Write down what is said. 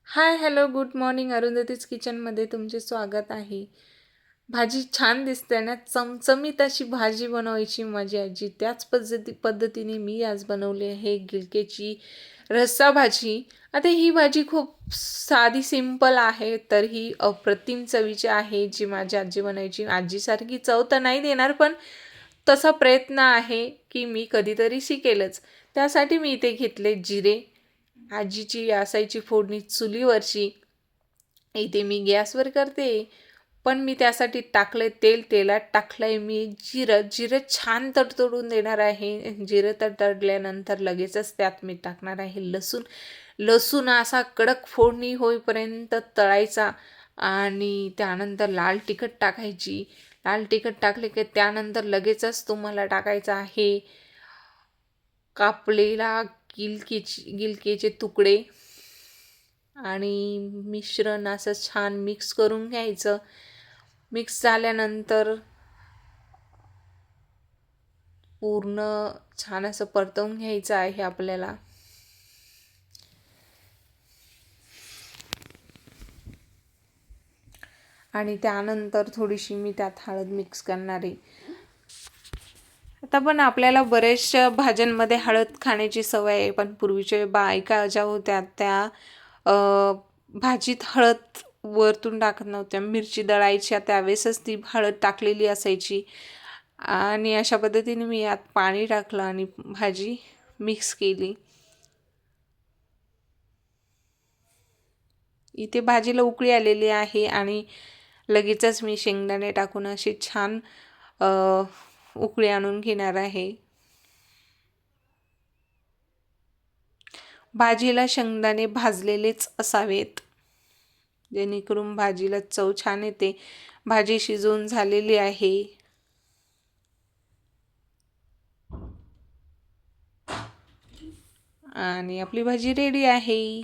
हाय, hello, good morning. अरुंधतीज किचनमध्ये तुमचे स्वागत आहे. भाजी छान दिसते ना, चमचमीत अशी भाजी बनवायची माझी आजी त्याच पद्धतीने मी आज बनवली आहे गिलक्याची रस्सा भाजी. आता ही भाजी खूप साधी सिंपल आहे, तर ही अप्रतिम चवीची आहे जी माझी आजी बनायची. आजीसारखी चव तर नाही देणार, पण तसा प्रयत्न आहे की मी कधीतरी शिकेलच. त्यासाठी मी इथे घेतले जिरे. आजीची असायची फोडणी चुलीवरची, इथे मी गॅसवर करते. पण मी त्यासाठी टाकले तेल. तेलात टाकलंय मी जिरं. जिरं छान तडतडून देणार आहे. जिरं तडतडल्यानंतर लगेचच त्यात मी टाकणार आहे लसूण. लसूण असा कडक फोडणी होईपर्यंत तळायचा आणि त्यानंतर लाल तिखट टाकायची. लाल तिखट टाकले की त्यानंतर लगेचच तुम्हाला टाकायचं आहे कापलेला गिलकेचे तुकडे आणि मिश्रण असं छान मिक्स करून घ्यायचं. मिक्स झाल्यानंतर पूर्ण छान असं परतवून घ्यायचं आहे आपल्याला. आणि त्यानंतर थोडीशी मी त्यात हळद मिक्स करणार आहे. आता पण आपल्याला बऱ्याचशा भाज्यांमध्ये हळद खाण्याची सवय आहे, पण पूर्वीच्या बायका ज्या होत्या त्या भाजीत हळद वरतून टाकत नव्हत्या. मिरची दळायच्या त्यावेळेसच ती हळद टाकलेली असायची. आणि अशा पद्धतीने मी यात पाणी टाकलं आणि भाजी मिक्स केली. इथे भाजीला उकळी आलेली आहे आणि लगेचच मी शेंगदाणे टाकून अशी छान उकळी आणून घेणार आहे. भाजीला शेंगदाणे भाजलेलेच असावेत, जेणेकरून भाजीला चव छान येते. भाजी शिजवून झालेली आहे. आणि आपली भाजी रेडी आहे.